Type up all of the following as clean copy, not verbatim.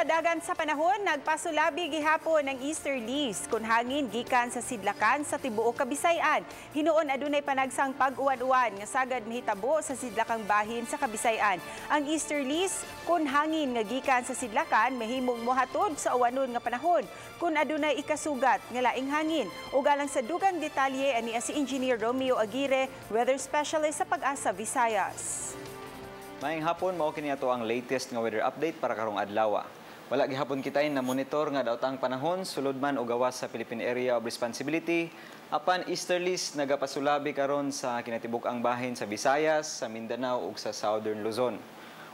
Kadagan sa panahon, nagpasulabi gihapon ng easterlies kun hangin gikan sa sidlakan sa tibuok Kabisayan. Hinuon adunay panagsang pag-uwan-uwan nga sagad mahitabo sa sidlakang bahin sa Kabisayan. Ang easterlies kun hangin nga gikan sa sidlakan mahimong mohatod sa uwanon nga panahon kun adunay ikasugat nga laing hangin. Ug alang sa dugang detalye ani si Engineer Romeo Aguirre, weather specialist sa Pag-asa Visayas. Maayong hapon, mao kini ato ang latest nga weather update para karong adlaw. Wala gihapon kitay na monitor nga daotang panahon sulod man og gawas sa Philippine Area of Responsibility apan easterlies nagapasulabi karon sa kinatibuk-ang bahin sa Visayas, sa Mindanao ug sa Southern Luzon.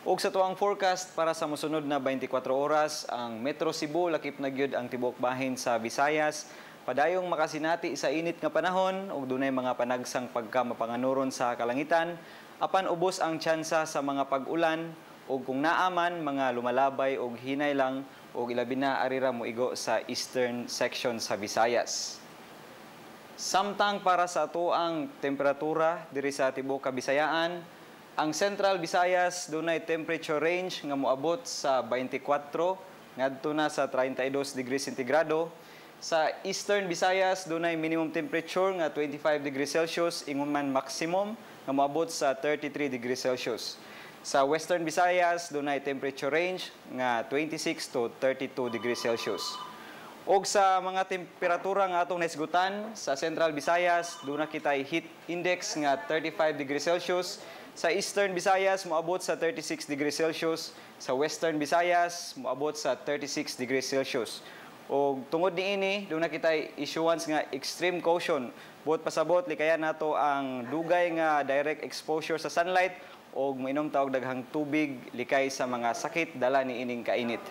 Ug sa tuang forecast para sa mosunod na 24 oras, ang Metro Cebu lakip na gyud ang tibuok bahin sa Visayas. Padayong makasinati sa init nga panahon ug dunay mga panagsang pagkamapanganuron sa kalangitan apan ubos ang tsansa sa mga pag-ulan ug kung naaman mga lumalabay og hinay lang ug ilabi na arira moigo sa eastern section sa Visayas. Samtang para sa atuang temperatura diri sa tibuok Kabisayaan, ang Central Visayas dunay temperature range nga moabot sa 24 ngadto na sa 32 degrees centigrado. Sa Eastern Visayas dunay minimum temperature nga 25 degrees Celsius ingon man maximum nga moabot sa 33 degrees Celsius. Sa Western Visayas, dunay temperature range nga 26 to 32 degrees Celsius. Og sa mga temperatura nga atong naisgutan, sa Central Visayas, doon kitay heat index nga 35 degrees Celsius. Sa Eastern Visayas, moabot sa 36 degrees Celsius. Sa Western Visayas, moabot sa 36 degrees Celsius. Og tungod niini, doon kitay issuance nga extreme caution. Buot pasabot, likaya nato ang dugay nga direct exposure sa sunlight og mainom ta og daghang tubig likay sa mga sakit dala ni ining kainit.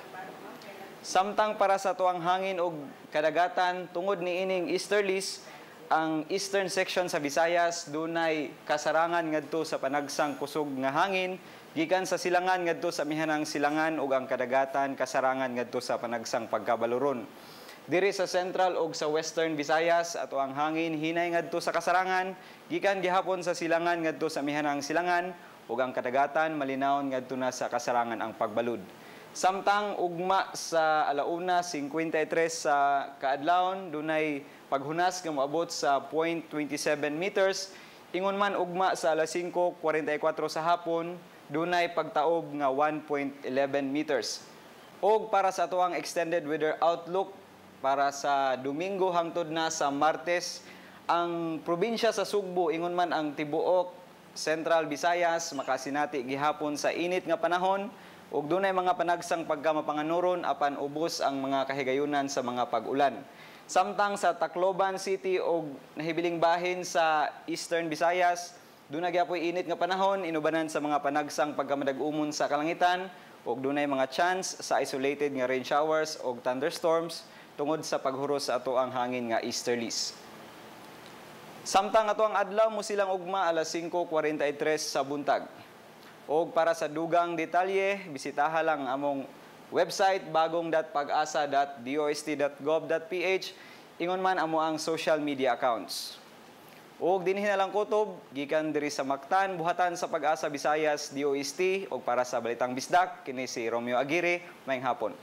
Samtang para sa tuang hangin og kadagatan tungod ni ining easterlies, ang eastern section sa Visayas dunay kasarangan ngadto sa panagsang kusog nga hangin gikan sa silangan ngadto sa mihanang silangan ug ang kadagatan kasarangan ngadto sa panagsang pagkabaluron. Diri sa Central ug sa Western Visayas ato ang hangin hinay ngadto sa kasarangan gikan gihapon sa silangan ngadto sa mihanang silangan ug ang kadagatan malinawon ngadto na sa kasarangan ang pagbalud. Samtang ugma sa 1:53 sa kaadlawon dunay paghunas nga moabot sa 0.27 meters. Ingon man ugma sa 5:44 sa hapon dunay pagtaob nga 1.11 meters. Og para sa tuang extended weather outlook para sa Domingo hangtod na sa Martes, ang probinsya sa Sugbo ingon man ang tibuok Central Visayas makasinati gihapon sa init nga panahon ug dunay mga panagsang pagkamapanganuron apan ubos ang mga kahigayunan sa mga pag-ulan. Samtang sa Tacloban City ug nahibiling bahin sa Eastern Visayas, dunay gyapoy init nga panahon inubanan sa mga panagsang pagkamadag-umon sa kalangitan ug dunay mga chance sa isolated nga rain showers ug thunderstorms tungod sa paghuros sa ato ang hangin nga easterlies. Samtang ato ang adlaw mo silang ugma 5:43 sa buntag. Og para sa dugang detalye, bisitaha lang among website bagong.pagasa.dost.gov.ph ingon man amo ang social media accounts. Og dinhi na lang kutob gikan diri sa Mactan, buhatan sa Pag-asa Visayas DOST og para sa Balitang Bisdak kini si Romeo Aguirre, maayong hapon.